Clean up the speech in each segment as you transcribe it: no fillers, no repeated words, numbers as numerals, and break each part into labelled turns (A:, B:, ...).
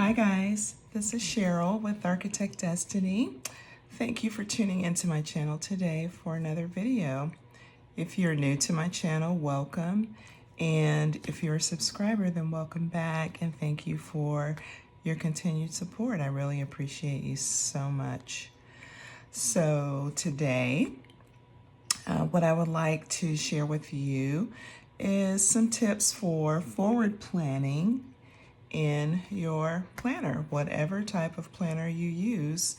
A: Hi guys, this is Cheryl with Architect Destiny. Thank you for tuning into my channel today for another video. If you're new to my channel, welcome. And if you're a subscriber, then welcome back and thank you for your continued support. I really appreciate you so much. So today, what I would like to share with you is some tips for forward planning in your planner. Whatever type of planner you use,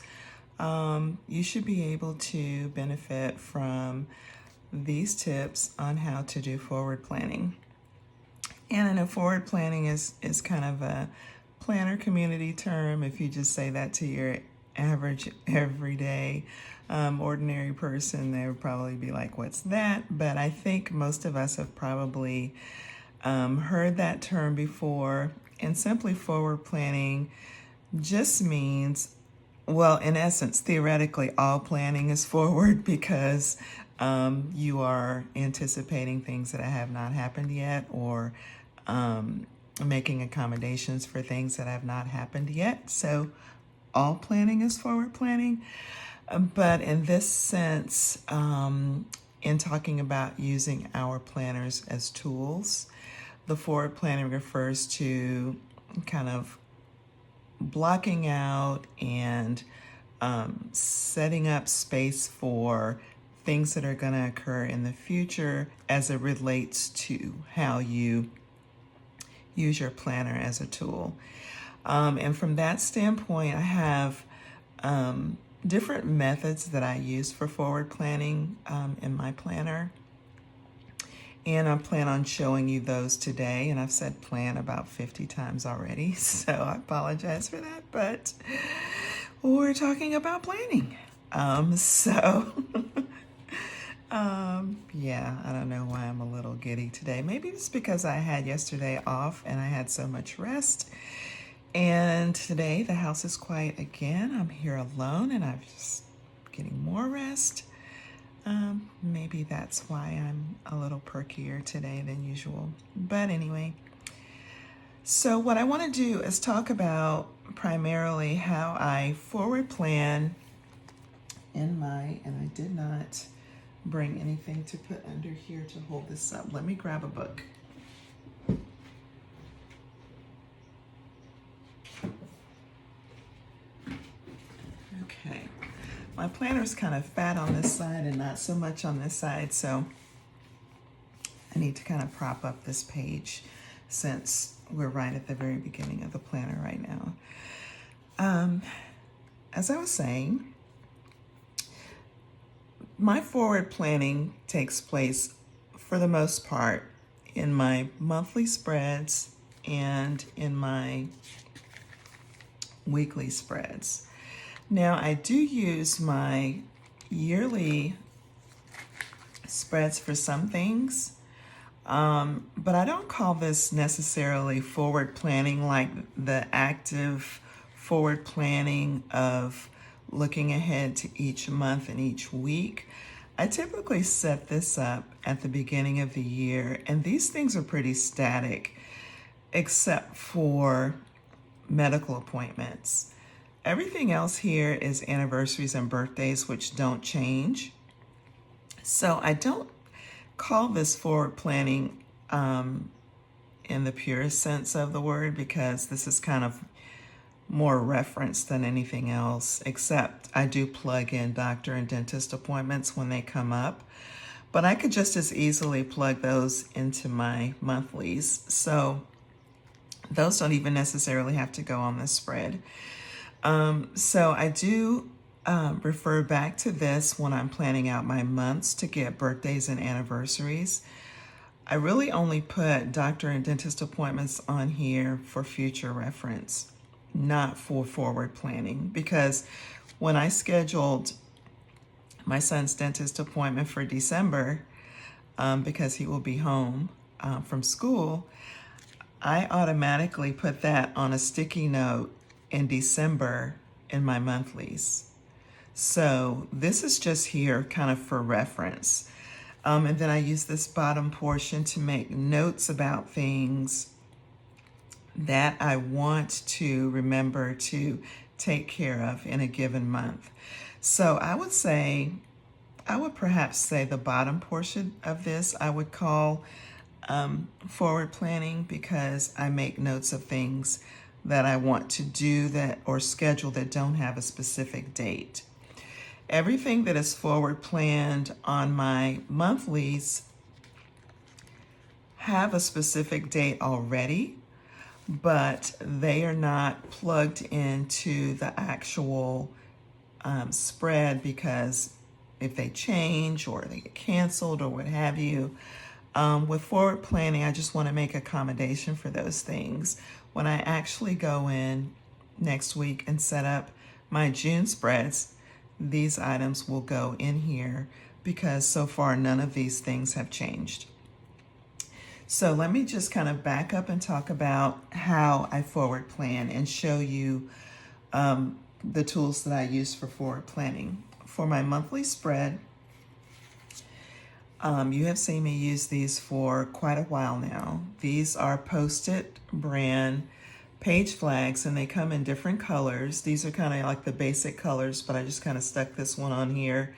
A: you should be able to benefit from these tips on how to do forward planning. And I know forward planning is kind of a planner community term. If you just say that to your average, everyday, ordinary person, they would probably be like, what's that? But I think most of us have probably heard that term before. And simply forward planning just means, well, in essence, theoretically, all planning is forward because you are anticipating things that have not happened yet, or making accommodations for things that have not happened yet. So all planning is forward planning. But in this sense, in talking about using our planners as tools, the forward planning refers to kind of blocking out and setting up space for things that are going to occur in the future as it relates to how you use your planner as a tool. And from that standpoint, I have different methods that I use for forward planning in my planner. And I plan on showing you those today. And I've said plan about 50 times already, so I apologize for that. But we're talking about planning. Yeah, I don't know why I'm a little giddy today. Maybe it's because I had yesterday off and I had so much rest. And today the house is quiet again. I'm here alone and I'm just getting more rest. Maybe that's why I'm a little perkier today than usual. But anyway, so what I want to do is talk about primarily how I forward plan and I did not bring anything to put under here to hold this up. Let me grab a book. Okay. My planner's kind of fat on this side and not so much on this side, so I need to kind of prop up this page since we're right at the very beginning of the planner right now. As I was saying, my forward planning takes place for the most part in my monthly spreads and in my weekly spreads. Now, I do use my yearly spreads for some things, but I don't call this necessarily forward planning, like the active forward planning of looking ahead to each month and each week. I typically set this up at the beginning of the year, and these things are pretty static, except for medical appointments. Everything else here is anniversaries and birthdays, which don't change. So I don't call this forward planning in the purest sense of the word, because this is kind of more reference than anything else, except I do plug in doctor and dentist appointments when they come up. But I could just as easily plug those into my monthlies. So those don't even necessarily have to go on the spread. So I do refer back to this when I'm planning out my months to get birthdays and anniversaries. I really only put doctor and dentist appointments on here for future reference, not for forward planning, because when I scheduled my son's dentist appointment for December, because he will be home from school, I automatically put that on a sticky note in December in my monthlies. So this is just here kind of for reference. And then I use this bottom portion to make notes about things that I want to remember to take care of in a given month. So I would perhaps say the bottom portion of this I would call forward planning, because I make notes of things that I want to do that or schedule that don't have a specific date. Everything that is forward planned on my monthlies have a specific date already, but they are not plugged into the actual spread, because if they change or they get canceled or what have you, with forward planning, I just want to make accommodation for those things. When I actually go in next week and set up my June spreads, these items will go in here because so far none of these things have changed. So let me just kind of back up and talk about how I forward plan and show you the tools that I use for forward planning. For my monthly spread, you have seen me use these for quite a while now. These are Post-it brand page flags, and they come in different colors. These are kind of like the basic colors, but I just kind of stuck this one on here.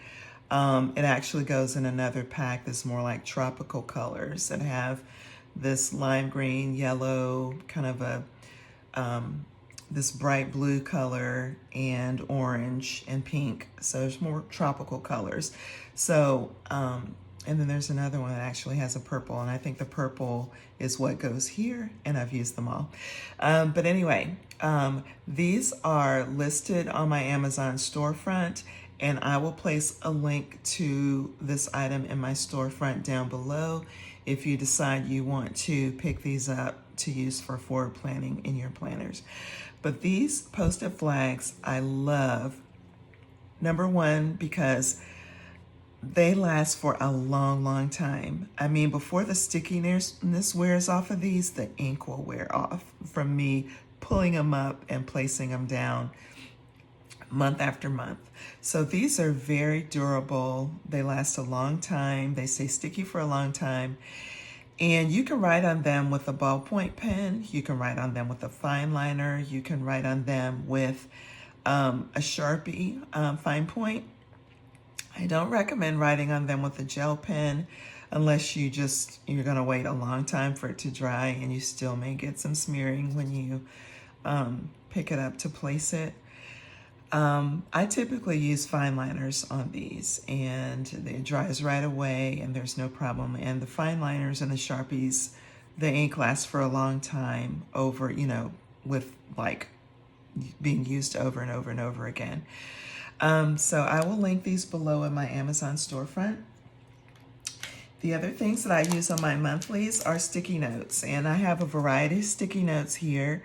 A: It actually goes in another pack that's more like tropical colors that have this lime green, yellow, kind of a this bright blue color, and orange and pink. So there's more tropical colors. So and then there's another one that actually has a purple, and I think the purple is what goes here, and I've used them all. But anyway, these are listed on my Amazon storefront, and I will place a link to this item in my storefront down below if you decide you want to pick these up to use for forward planning in your planners. But these Post-it flags I love. Number one, because they last for a long, long time. I mean, before the stickiness wears off of these, the ink will wear off from me pulling them up and placing them down month after month. So these are very durable. They last a long time. They stay sticky for a long time. And you can write on them with a ballpoint pen. You can write on them with a fine liner. You can write on them with a Sharpie fine point. I don't recommend writing on them with a gel pen unless you're going to wait a long time for it to dry, and you still may get some smearing when you pick it up to place it. I typically use fine liners on these, and it dries right away and there's no problem. And the fine liners and the Sharpies, the ink lasts for a long time over, with like being used over and over and over again. So I will link these below in my Amazon storefront. The other things that I use on my monthlies are sticky notes, and I have a variety of sticky notes here.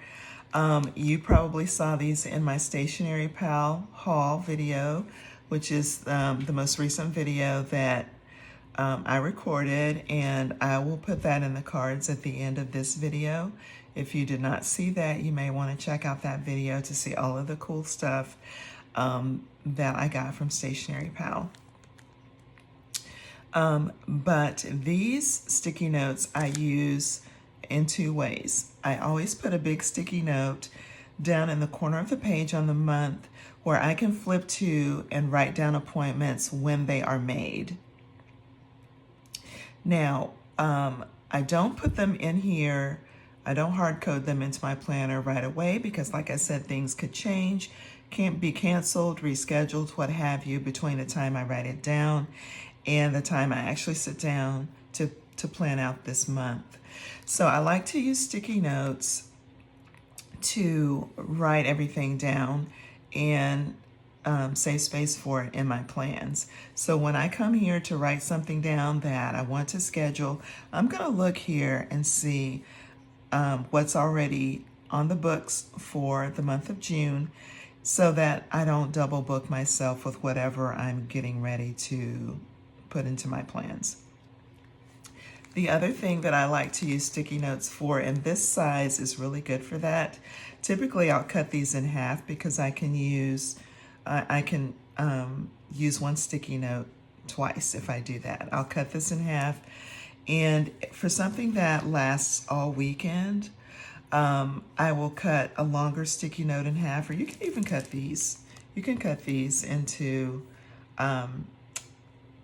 A: You probably saw these in my Stationery Pal haul video, which is the most recent video that I recorded, and I will put that in the cards at the end of this video. If you did not see that, you may want to check out that video to see all of the cool stuff that I got from Stationery Pal. But these sticky notes I use in two ways. I always put a big sticky note down in the corner of the page on the month where I can flip to and write down appointments when they are made. Now, I don't put them in here. I don't hard code them into my planner right away because, like I said, things could change, can't be canceled, rescheduled, what have you, between the time I write it down and the time I actually sit down to plan out this month. So I like to use sticky notes to write everything down and save space for it in my plans. So when I come here to write something down that I want to schedule, I'm going to look here and see what's already on the books for the month of June, so that I don't double book myself with whatever I'm getting ready to put into my plans. The other thing that I like to use sticky notes for, and this size is really good for that. Typically I'll cut these in half because I can use one sticky note twice if I do that. I'll cut this in half, and for something that lasts all weekend, I will cut a longer sticky note in half, or you can even cut these. You can cut these into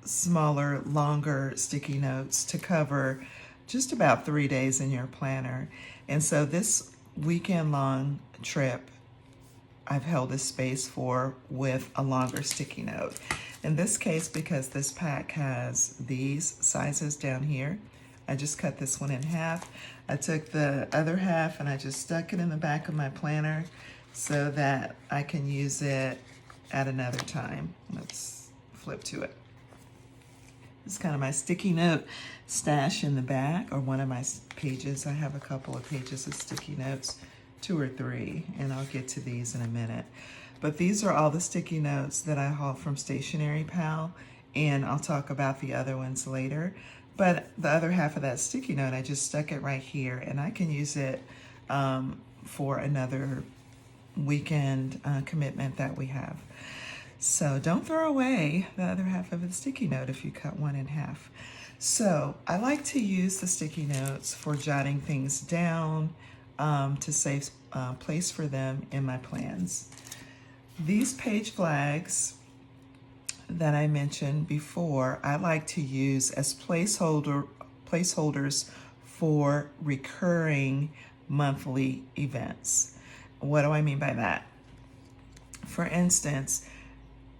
A: smaller, longer sticky notes to cover just about 3 days in your planner. And so this weekend long trip, I've held this space for with a longer sticky note. In this case, because this pack has these sizes down here, I just cut this one in half. I took the other half and I just stuck it in the back of my planner so that I can use it at another time. Let's flip to it. It's kind of my sticky note stash in the back, or one of my pages. I have a couple of pages of sticky notes, 2 or 3, and I'll get to these in a minute. But these are all the sticky notes that I hauled from Stationery Pal, and I'll talk about the other ones later. But the other half of that sticky note, I just stuck it right here, and I can use it for another weekend commitment that we have. So don't throw away the other half of the sticky note if you cut one in half. So I like to use the sticky notes for jotting things down to save place for them in my plans. These page flags that I mentioned before, I like to use as placeholders for recurring monthly events. What do I mean by that? For instance,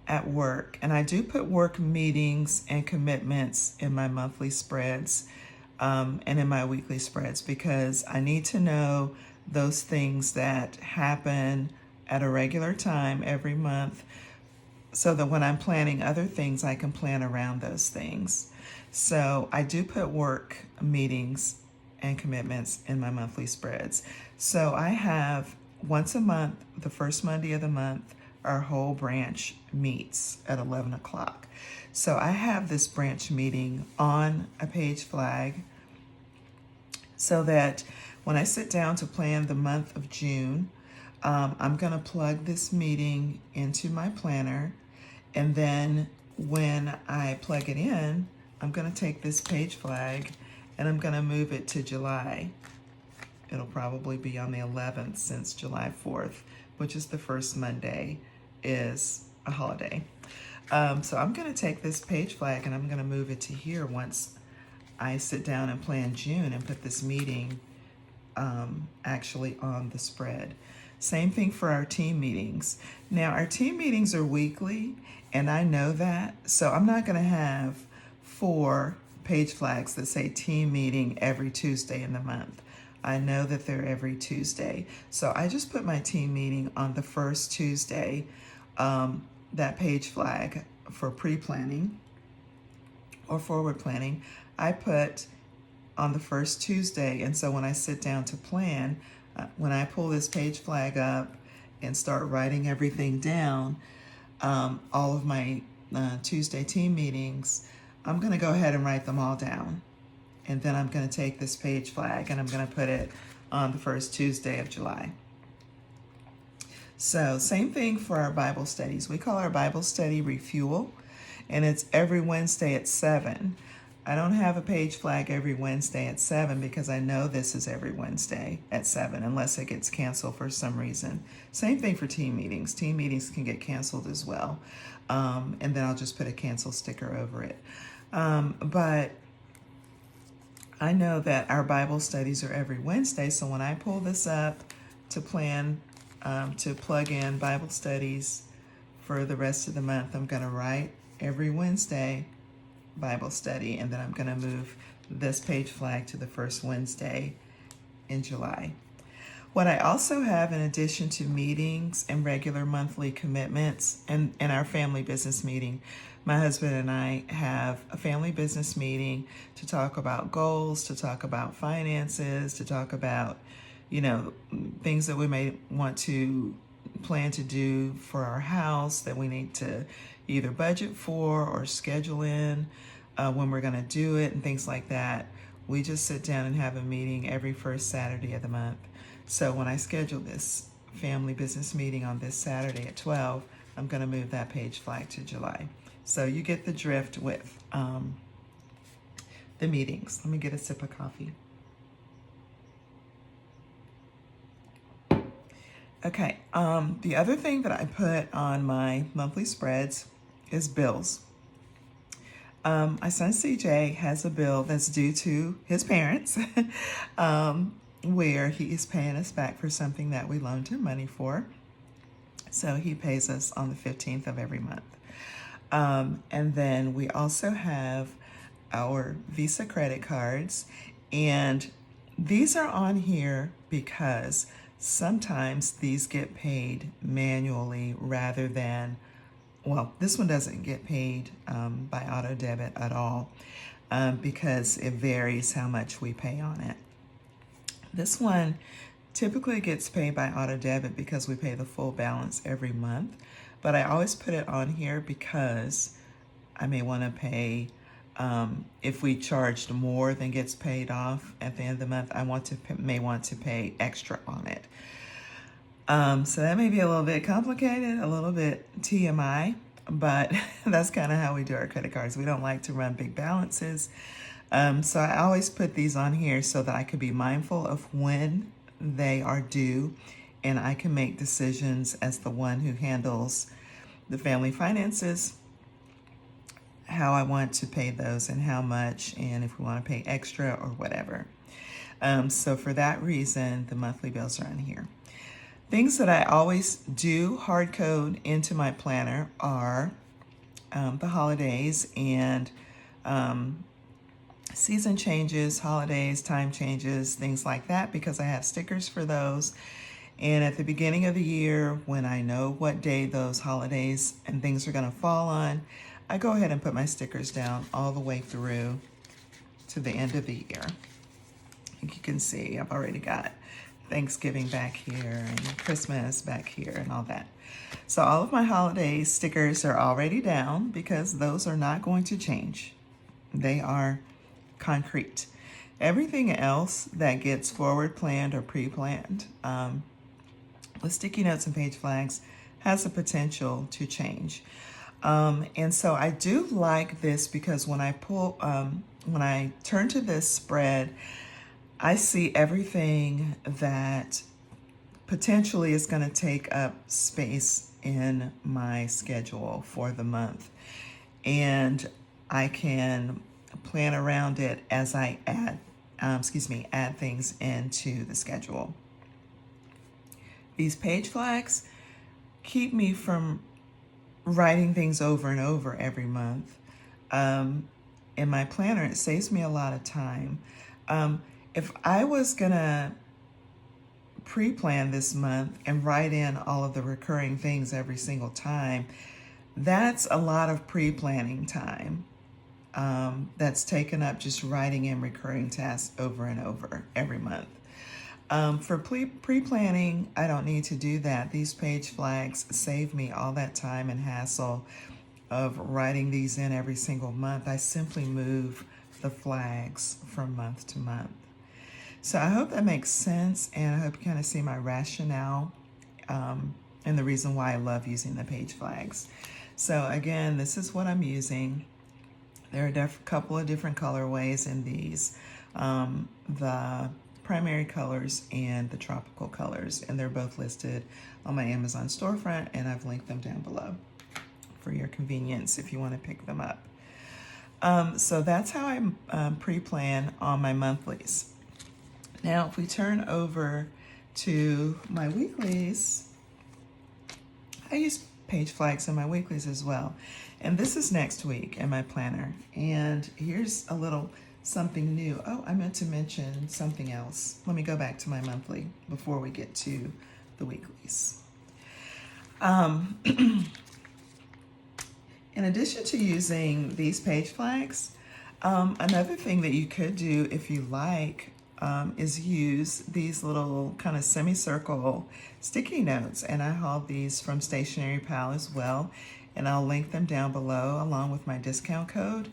A: at work, and I do put work meetings and commitments in my monthly spreads and in my weekly spreads, because I need to know those things that happen at a regular time every month, so that when I'm planning other things, I can plan around those things. So I do put work meetings and commitments in my monthly spreads. So I have once a month, the first Monday of the month, our whole branch meets at 11 o'clock. So I have this branch meeting on a page flag so that when I sit down to plan the month of June, I'm gonna plug this meeting into my planner, and then when I plug it in, I'm gonna take this page flag and I'm gonna move it to July. It'll probably be on the 11th, since July 4th, which is the first Monday, is a holiday. So I'm gonna take this page flag and I'm gonna move it to here once I sit down and plan June and put this meeting actually on the spread. Same thing for our team meetings. Now our team meetings are weekly, and I know that, so I'm not gonna have 4 page flags that say team meeting every Tuesday in the month. I know that they're every Tuesday. So I just put my team meeting on the first Tuesday, that page flag for pre-planning or forward planning, I put on the first Tuesday. And so when I sit down to plan, when I pull this page flag up and start writing everything down, all of my Tuesday team meetings, I'm gonna go ahead and write them all down. And then I'm gonna take this page flag and I'm gonna put it on the first Tuesday of July. So same thing for our Bible studies. We call our Bible study Refuel, and it's every Wednesday at 7. I don't have a page flag every Wednesday at 7 because I know this is every Wednesday at 7 unless it gets canceled for some reason. Same thing for team meetings. Team meetings can get canceled as well. And then I'll just put a cancel sticker over it. But I know that our Bible studies are every Wednesday, so when I pull this up to plan to plug in Bible studies for the rest of the month, I'm going to write every Wednesday Bible study, and then I'm going to move this page flag to the first Wednesday in July. What I also have, in addition to meetings and regular monthly commitments and our family business meeting, my husband and I have a family business meeting to talk about goals, to talk about finances, to talk about, things that we may want to plan to do for our house that we need to either budget for or schedule in when we're going to do it and things like that. We just sit down and have a meeting every first Saturday of the month. So when I schedule this family business meeting on this Saturday at 12, I'm going to move that page flag to July. So you get the drift with the meetings. Let me get a sip of coffee. Okay, the other thing that I put on my monthly spreads is bills. My son CJ has a bill that's due to his parents, where he is paying us back for something that we loaned him money for. So he pays us on the 15th of every month. And then we also have our Visa credit cards, and these are on here because sometimes these get paid manually rather than, well, this one doesn't get paid by auto debit at all because it varies how much we pay on it. This one typically gets paid by auto debit because we pay the full balance every month, but I always put it on here because I may want to pay, if we charged more than gets paid off at the end of the month, may want to pay extra on it. So that may be a little bit complicated, a little bit TMI, but that's kind of how we do our credit cards. We don't like to run big balances. So I always put these on here so that I could be mindful of when they are due, and I can make decisions as the one who handles the family finances, how I want to pay those and how much, and if we want to pay extra or whatever. So for that reason, the monthly bills are on here. Things that I always do hard code into my planner are the holidays and season changes, holidays, time changes, things like that, because I have stickers for those. And at the beginning of the year, when I know what day those holidays and things are going to fall on, I go ahead and put my stickers down all the way through to the end of the year. I think you can see I've already got Thanksgiving back here and Christmas back here and all that. So all of my holiday stickers are already down because those are not going to change. They are concrete. Everything else that gets forward planned or pre-planned, with sticky notes and page flags, has the potential to change. And so I do like this because when I turn to this spread, I see everything that potentially is going to take up space in my schedule for the month. And I can plan around it as I add things into the schedule. These page flags keep me from writing things over and over every month. In my planner, it saves me a lot of time. If I was gonna pre-plan this month and write in all of the recurring things every single time, that's a lot of pre-planning time. That's taken up just writing in recurring tasks over and over every month. For pre-planning, I don't need to do that. These page flags save me all that time and hassle of writing these in every single month. I simply move the flags from month to month. So I hope that makes sense, and I hope you kind of see my rationale and the reason why I love using the page flags. So again, this is what I'm using. There are a couple of different colorways in these. The primary colors and the tropical colors, and they're both listed on my Amazon storefront, and I've linked them down below for your convenience if you want to pick them up. So that's how I pre-plan on my monthlies. Now, if we turn over to my weeklies, I use page flags in my weeklies as well. And this is next week in my planner. And here's a little something new. Oh, I meant to mention something else. Let me go back to my monthly before we get to the weeklies. In addition to using these page flags, another thing that you could do if you like is use these little kind of semicircle sticky notes. And I haul these from Stationery Pal as well. And I'll link them down below along with my discount code.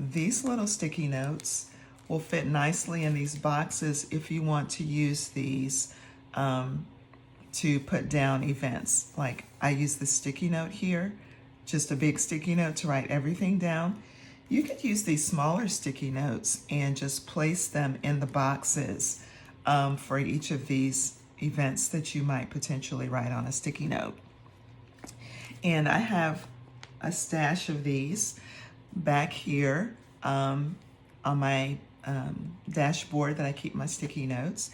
A: These little sticky notes will fit nicely in these boxes if you want to use these to put down events. Like I use the sticky note here, just a big sticky note to write everything down. You could use these smaller sticky notes and just place them in the boxes for each of these events that you might potentially write on a sticky note. And I have a stash of these back here on my dashboard that I keep my sticky notes.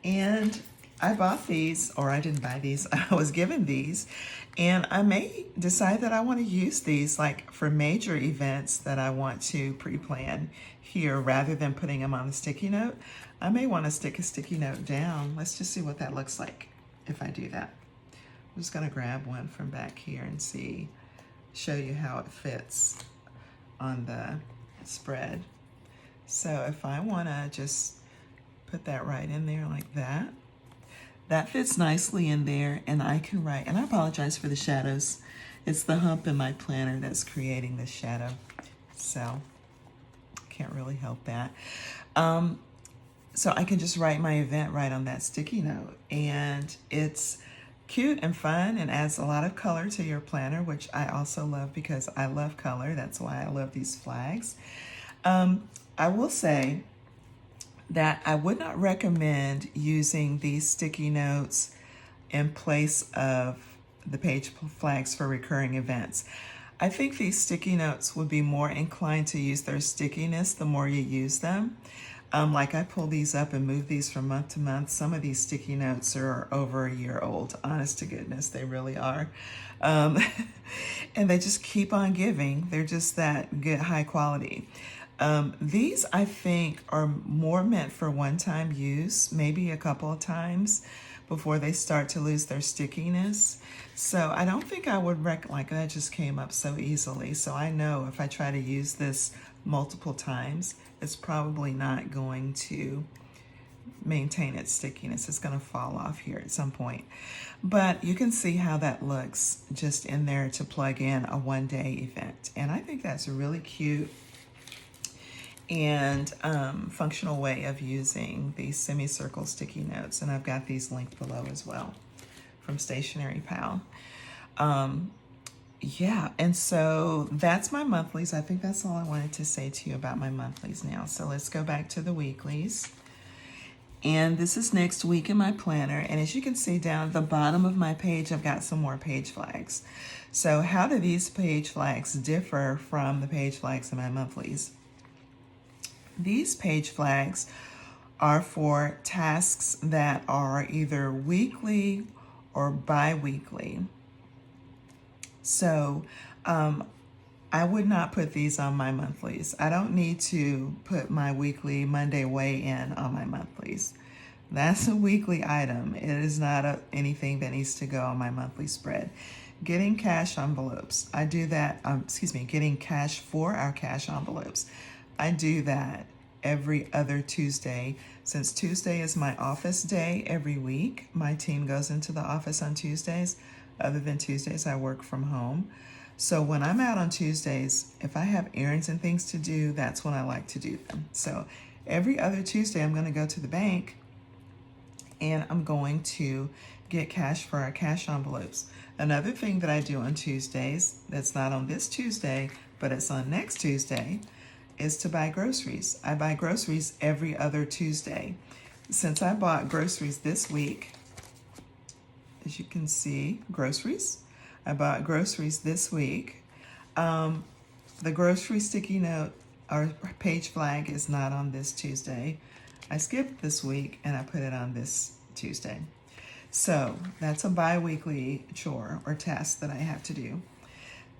A: And I bought these, or I didn't buy these, I was given these, and I may decide that I want to use these like for major events that I want to pre-plan here rather than putting them on the sticky note. I may want to stick a sticky note down. Let's just see what that looks like if I do that. I'm just going to grab one from back here and show you how it fits on the spread. So if I want to just put that right in there like that, that fits nicely in there, and I can write, and I apologize for the shadows. It's the hump in my planner that's creating this shadow. So can't really help that. So I can just write my event right on that sticky note, and it's cute and fun and adds a lot of color to your planner, which I also love because I love color. That's why I love these flags. I will say that I would not recommend using these sticky notes in place of the page flags for recurring events. I think these sticky notes would be more inclined to use their stickiness the more you use them. Like I pull these up and move these from month to month. Some of these sticky notes are over a year old. Honest to goodness, they really are. And they just keep on giving. They're just that good, high quality. These I think are more meant for one-time use, maybe a couple of times before they start to lose their stickiness. So I don't think I would like that just came up so easily. So I know if I try to use this multiple times, it's probably not going to maintain its stickiness. It's going to fall off here at some point. But you can see how that looks just in there to plug in a one-day event. And I think that's really cute and functional way of using these semicircle sticky notes. And I've got these linked below as well from Stationery Pal. Yeah, and so that's my monthlies. I think that's all I wanted to say to you about my monthlies now. So let's go back to the weeklies. And this is next week in my planner. And as you can see down at the bottom of my page, I've got some more page flags. So how do these page flags differ from the page flags in my monthlies? These page flags are for tasks that are either weekly or bi-weekly. So I would not put these on my monthlies. I don't need to put my weekly Monday weigh-in on my monthlies. That's a weekly item. It is not anything that needs to go on my monthly spread. Getting cash envelopes. I do that, getting cash for our cash envelopes. I do that every other Tuesday. Since Tuesday is my office day every week, my team goes into the office on Tuesdays. Other than Tuesdays, I work from home. So when I'm out on Tuesdays, if I have errands and things to do, that's when I like to do them. So every other Tuesday, I'm going to go to the bank and I'm going to get cash for our cash envelopes. Another thing that I do on Tuesdays, that's not on this Tuesday, but it's on next Tuesday, is to buy groceries. I buy groceries every other Tuesday. Since I bought groceries this week, as you can see, groceries. I bought groceries this week. The grocery sticky note or page flag is not on this Tuesday. I skipped this week and I put it on this Tuesday. So that's a bi-weekly chore or task that I have to do.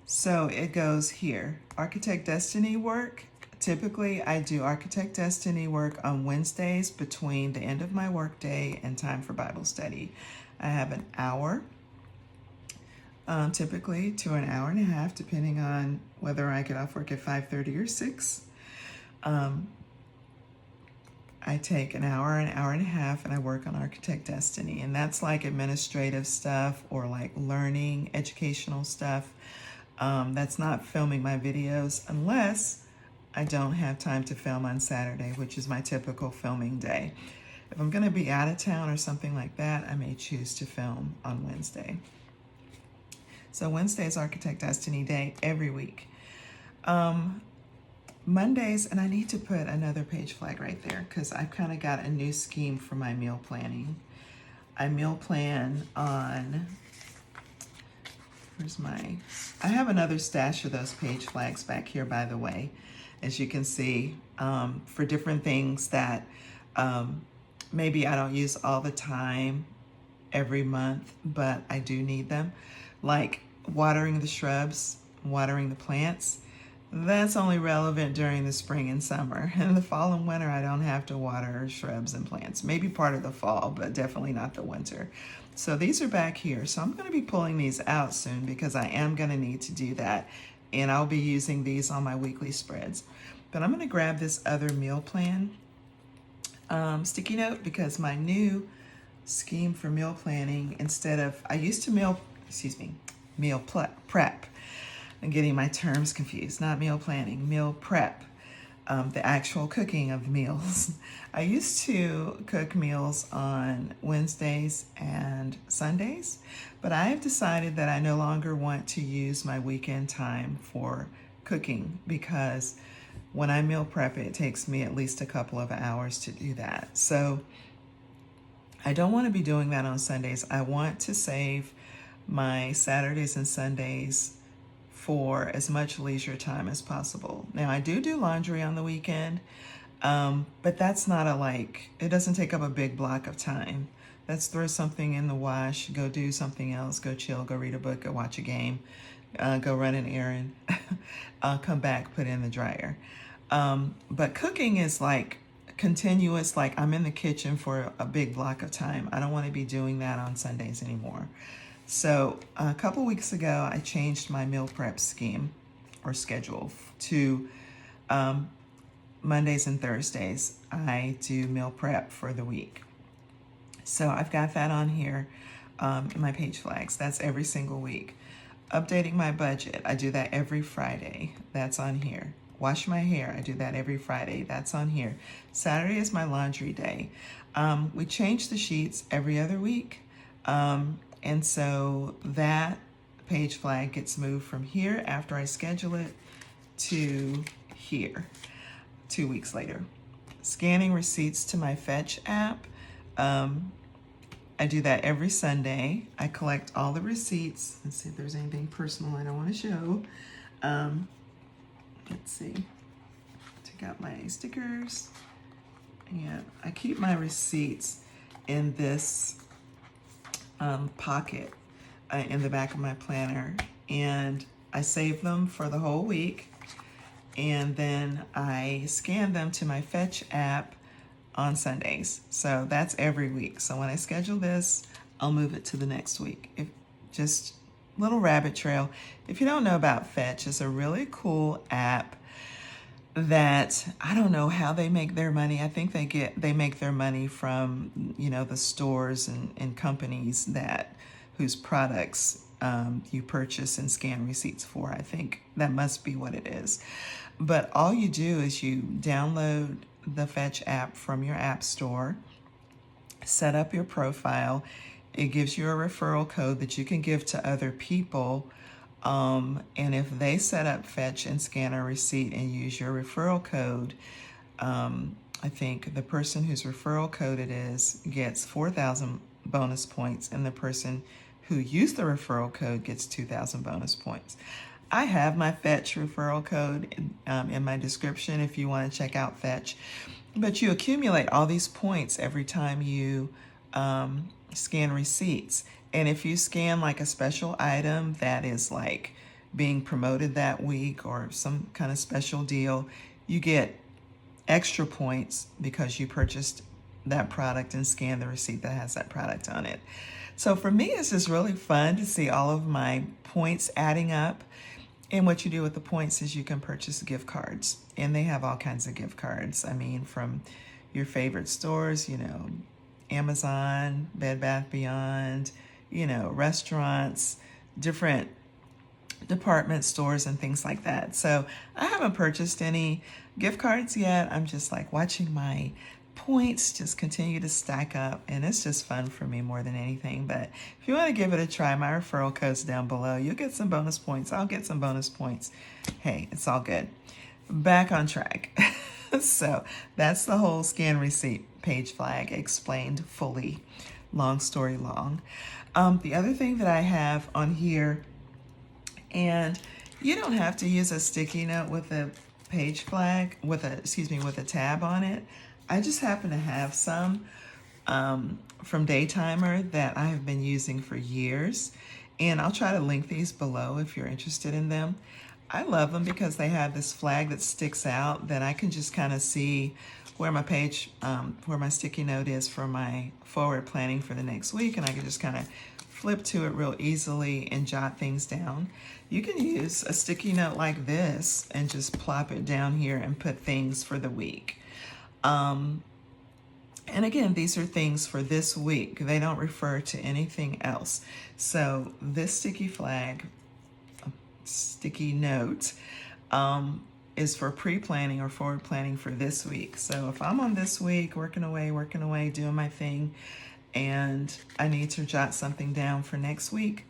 A: So it goes here. Architect Destiny work. Typically, I do Architect Destiny work on Wednesdays between the end of my workday and time for Bible study. I have an hour, typically to an hour and a half, depending on whether I get off work at 5:30 or 6. I take an hour and a half, and I work on Architect Destiny. And that's like administrative stuff or like learning, educational stuff. That's not filming my videos unless I don't have time to film on Saturday, which is my typical filming day. If I'm going to be out of town or something like that, I may choose to film on Wednesday. So Wednesday is Architect Destiny Day every week. Mondays, and I need to put another page flag right there because I've kind of got a new scheme for my meal planning. I meal plan on, I have another stash of those page flags back here, by the way, as you can see, for different things that maybe I don't use all the time every month, but I do need them, like watering the shrubs, watering the plants. That's only relevant during the spring and summer. In the fall and winter, I don't have to water shrubs and plants. Maybe part of the fall, but definitely not the winter. So these are back here. So I'm going to be pulling these out soon because I am going to need to do that. And I'll be using these on my weekly spreads. But I'm going to grab this other meal plan sticky note because my new scheme for meal planning, instead of, I used to meal prep. I'm getting my terms confused, not meal planning, meal prep, the actual cooking of meals. I used to cook meals on Wednesdays and Sundays, but I have decided that I no longer want to use my weekend time for cooking because when I meal prep, it takes me at least a couple of hours to do that. So I don't want to be doing that on Sundays. I want to save my Saturdays and Sundays for as much leisure time as possible. Now, I do laundry on the weekend, but that's not it doesn't take up a big block of time. Let's throw something in the wash, go do something else, go chill, go read a book, go watch a game, go run an errand, come back, put it in the dryer. But cooking is continuous, I'm in the kitchen for a big block of time. I don't want to be doing that on Sundays anymore. So a couple weeks ago, I changed my meal prep scheme or schedule to Mondays and Thursdays. I do meal prep for the week. So I've got that on here in my page flags. That's every single week. Updating my budget, I do that every Friday. That's on here. Wash my hair, I do that every Friday. That's on here. Saturday is my laundry day. We change the sheets every other week. And so that page flag gets moved from here after I schedule it to here 2 weeks later. Scanning receipts to my Fetch app. I do that every Sunday. I collect all the receipts. Let's see if there's anything personal I don't want to show. Let's see. Take out my stickers. And I keep my receipts in this pocket in the back of my planner, and I save them for the whole week, and then I scan them to my Fetch app on Sundays. So that's every week. So when I schedule this, I'll move it to the next week. Just little rabbit trail. If you don't know about Fetch, it's a really cool app that I don't know how they make their money. I think they make their money from, the stores and companies whose products you purchase and scan receipts for. I think that must be what it is. But all you do is you download the Fetch app from your app store, set up your profile. It gives you a referral code that you can give to other people. And if they set up Fetch and scan a receipt and use your referral code, I think the person whose referral code it is gets 4,000 bonus points, and the person who used the referral code gets 2,000 bonus points. I have my Fetch referral code in my description if you want to check out Fetch. But you accumulate all these points every time you scan receipts. And if you scan a special item that is being promoted that week or some kind of special deal, you get extra points because you purchased that product and scanned the receipt that has that product on it. So for me, it's just really fun to see all of my points adding up. And what you do with the points is you can purchase gift cards. And they have all kinds of gift cards. I mean, from your favorite stores, Amazon, Bed Bath Beyond, restaurants, different department stores and things like that. So I haven't purchased any gift cards yet. I'm just watching my points just continue to stack up, and it's just fun for me more than anything. But if you want to give it a try, my referral code's down below. You'll get some bonus points. I'll get some bonus points. Hey, it's all good. Back on track. So that's the whole scan receipt page flag explained fully. long story long. The other thing that I have on here, and you don't have to use a sticky note with a page flag, with a tab on it. I just happen to have some from Daytimer that I have been using for years. And I'll try to link these below if you're interested in them. I love them because they have this flag that sticks out that I can just kind of see where my page, where my sticky note is for my forward planning for the next week, and I can just kind of flip to it real easily and jot things down. You can use a sticky note like this and just plop it down here and put things for the week. And again, these are things for this week. They don't refer to anything else. So this sticky note, is for pre-planning or forward planning for this week. So if I'm on this week, working away, doing my thing, and I need to jot something down for next week,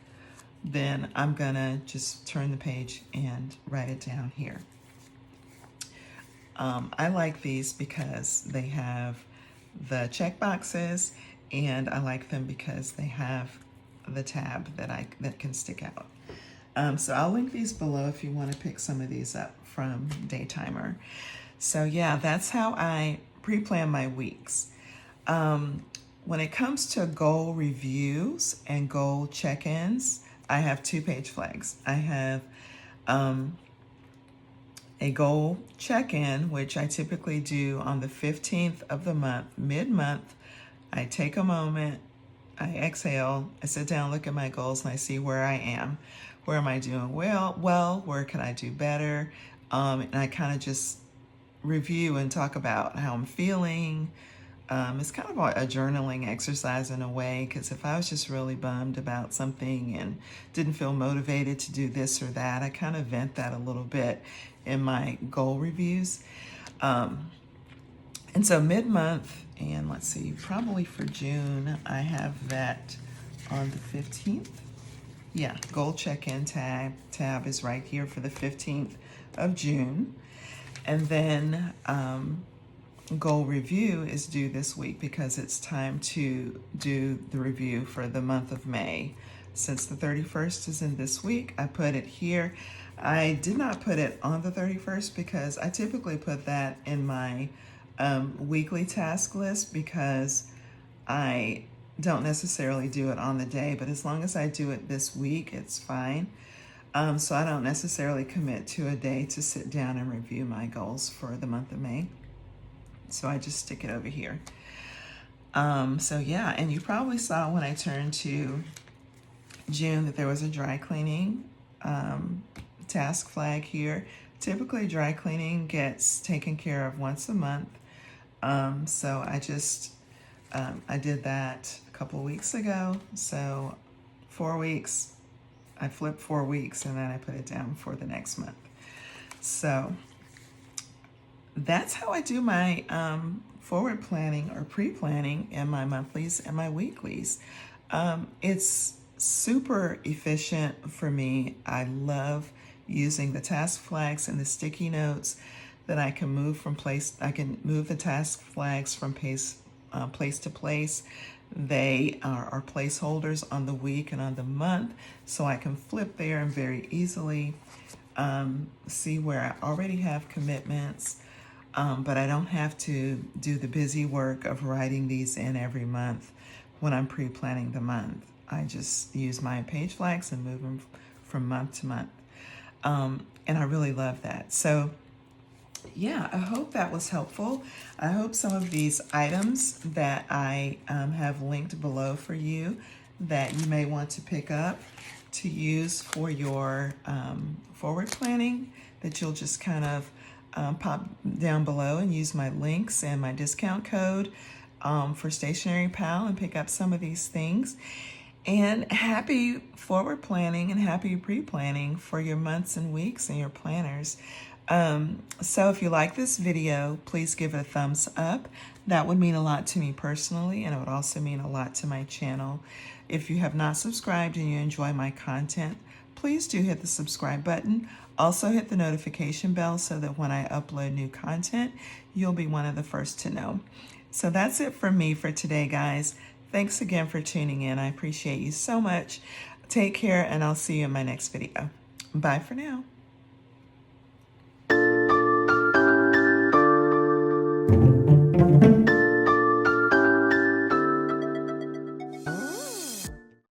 A: then I'm gonna just turn the page and write it down here. I like these because they have the check boxes, and I like them because they have the tab that can stick out. So I'll link these below if you want to pick some of these up from Daytimer. So yeah, that's how I pre-plan my weeks. When it comes to goal reviews and goal check-ins, I have 2 page flags. I have a goal check-in, which I typically do on the 15th of the month, mid-month. I take a moment, I exhale, I sit down, look at my goals, and I see where I am. Where am I doing well, where can I do better? And I kind of just review and talk about how I'm feeling. It's kind of a journaling exercise in a way, because if I was just really bummed about something and didn't feel motivated to do this or that, I kind of vent that a little bit in my goal reviews. And so mid-month, and let's see, probably for June, I have that on the 15th. Yeah, goal check-in tab is right here for the 15th of June. And then goal review is due this week because it's time to do the review for the month of May. Since the 31st is in this week, I put it here. I did not put it on the 31st because I typically put that in my weekly task list, because I don't necessarily do it on the day, but as long as I do it this week, it's fine. So I don't necessarily commit to a day to sit down and review my goals for the month of May. So I just stick it over here. So yeah, and you probably saw when I turned to June that there was a dry cleaning task flag here. Typically dry cleaning gets taken care of once a month. So I just, I did that a couple weeks ago. So 4 weeks, I flipped 4 weeks, and then I put it down for the next month. So that's how I do my forward planning or pre-planning in my monthlies and my weeklies. It's super efficient for me. I love using the task flags and the sticky notes that I can move from place. I can move the task flags from place to place. They are placeholders on the week and on the month, so I can flip there and very easily see where I already have commitments, but I don't have to do the busy work of writing these in every month when I'm pre-planning the month. I just use my page flags and move them from month to month, and I really love that. So yeah, I hope that was helpful. I hope some of these items that I have linked below for you that you may want to pick up to use for your forward planning, that you'll just kind of pop down below and use my links and my discount code for Stationery Pal and pick up some of these things. And happy forward planning and happy pre-planning for your months and weeks and your planners. So if you like this video, please give it a thumbs up. That would mean a lot to me personally, and it would also mean a lot to my channel. If you have not subscribed and you enjoy my content, please do hit the subscribe button. Also hit the notification bell so that when I upload new content, you'll be one of the first to know. So that's it for me for today, guys. Thanks again for tuning in. I appreciate you so much. Take care, and I'll see you in my next video. Bye for now.